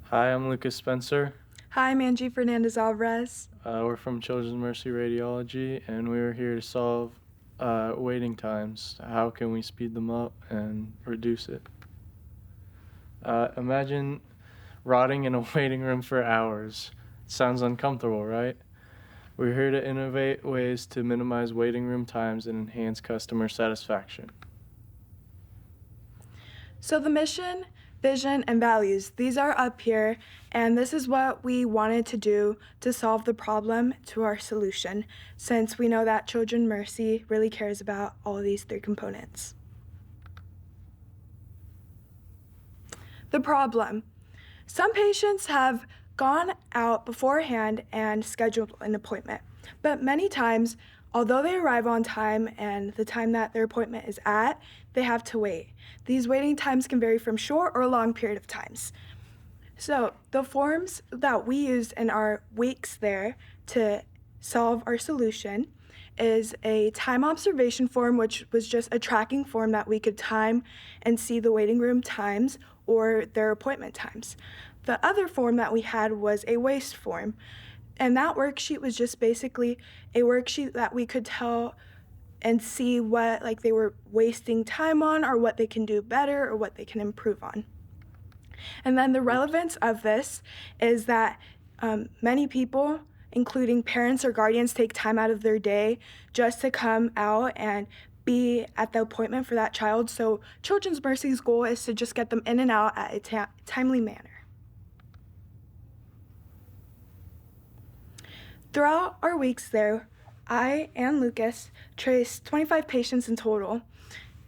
Hi, I'm Lucas Spencer. Hi, I'm Angie Fernandez Alvarez. We're from Children's Mercy Radiology, and we are here to solve waiting times. How can we speed them up and reduce it? Imagine rotting in a waiting room for hours. Sounds uncomfortable, right? We're here to innovate ways to minimize waiting room times and enhance customer satisfaction. So the mission, vision, and values, these are up here, and this is what we wanted to do to solve the problem to our solution, since we know that Children's Mercy really cares about all of these three components. The problem. Some patients have gone out beforehand and scheduled an appointment, but many times, although they arrive on time and the time that their appointment is at, they have to wait. These waiting times can vary from short or long period of times. So the forms that we used in our weeks there to solve our solution is a time observation form, which was just a tracking form that we could time and see the waiting room times or their appointment times. The other form that we had was a waste form, and that worksheet was just basically a worksheet that we could tell and see what like they were wasting time on or what they can do better or what they can improve on. And then the relevance of this is that many people, including parents or guardians, take time out of their day just to come out and be at the appointment for that child. So Children's Mercy's goal is to just get them in and out at a timely manner. Throughout our weeks there, I and Lucas traced 25 patients in total.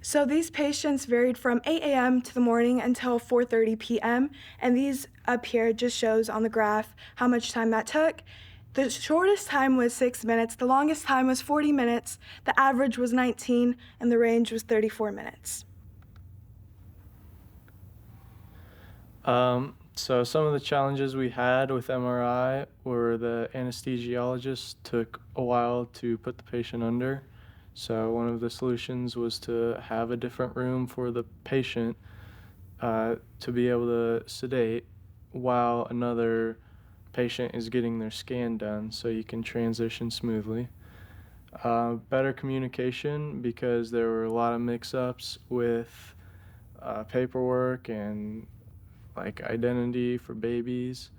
So these patients varied from 8 a.m. to the morning until 4:30 p.m. And these up here just shows on the graph how much time that took. The shortest time was 6 minutes, the longest time was 40 minutes, the average was 19, and the range was 34 minutes. So some of the challenges we had with MRI were the anesthesiologist took a while to put the patient under. So one of the solutions was to have a different room for the patient to be able to sedate while another patient is getting their scan done so you can transition smoothly. Better communication because there were a lot of mix-ups with paperwork and like identity for babies.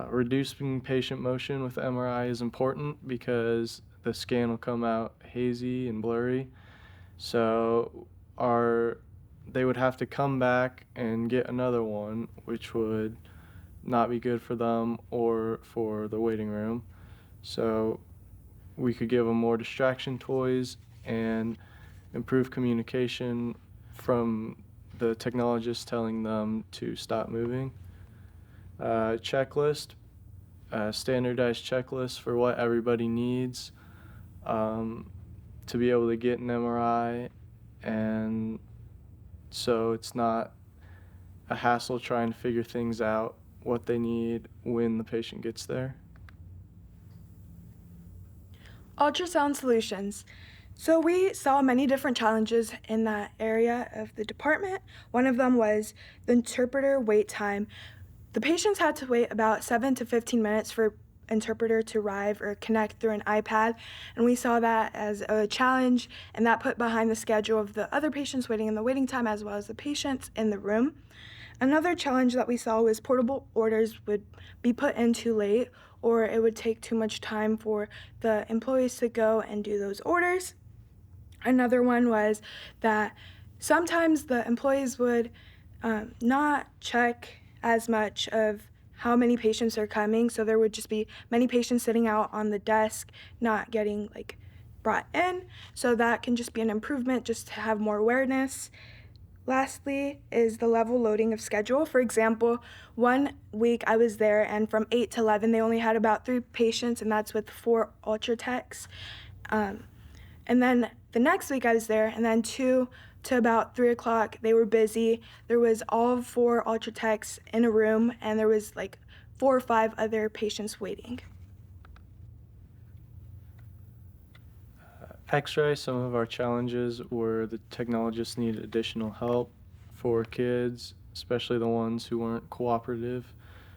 Reducing patient motion with MRI is important because the scan will come out hazy and blurry. So they would have to come back and get another one, which would not be good for them or for the waiting room. So we could give them more distraction toys and improve communication from the technologist telling them to stop moving. Checklist, standardized checklist for what everybody needs to be able to get an MRI, and so it's not a hassle trying to figure things out, what they need when the patient gets there. Ultrasound solutions. So we saw many different challenges in that area of the department. One of them was the interpreter wait time. The patients had to wait about 7 to 15 minutes for interpreter to arrive or connect through an iPad, and we saw that as a challenge, and that put behind the schedule of the other patients waiting in the waiting time as well as the patients in the room. Another challenge that we saw was portable orders would be put in too late, or it would take too much time for the employees to go and do those orders. Another one was that sometimes the employees would not check as much of how many patients are coming, so there would just be many patients sitting out on the desk not getting brought in, so that can just be an improvement just to have more awareness. Lastly is the level loading of schedule. For example, one week I was there and from 8 to 11 they only had about 3 patients, and that's with 4 ultratechs. And then the next week I was there, and then 2 to about 3 o'clock they were busy. There was all 4 ultratechs in a room, and there was 4 or 5 other patients waiting. X-ray, some of our challenges were the technologists needed additional help for kids especially the ones who weren't cooperative.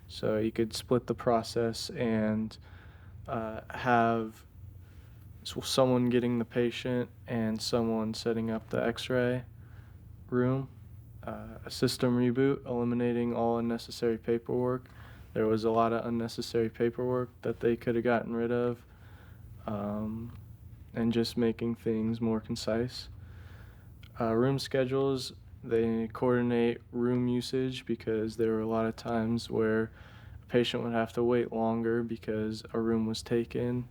So you could split the process and have someone getting the patient and someone setting up the x-ray room. A system reboot, eliminating all unnecessary paperwork. There was a lot of unnecessary paperwork that they could have gotten rid of, and just making things more concise. Room schedules, they coordinate room usage because there were a lot of times where a patient would have to wait longer because a room was taken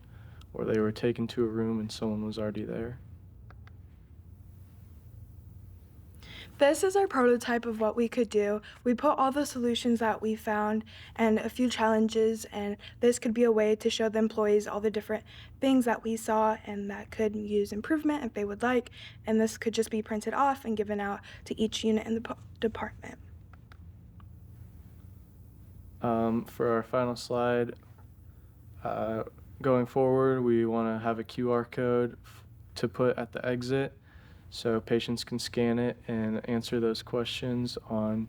or they were taken to a room and someone was already there. This is our prototype of what we could do. We put all the solutions that we found and a few challenges, and this could be a way to show the employees all the different things that we saw and that could use improvement if they would like, and this could just be printed off and given out to each unit in the department. For our final slide, going forward, we want to have a QR code to put at the exit so patients can scan it and answer those questions on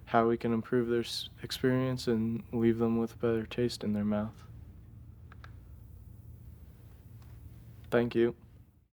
how we can improve their experience and leave them with better taste in their mouth. Thank you.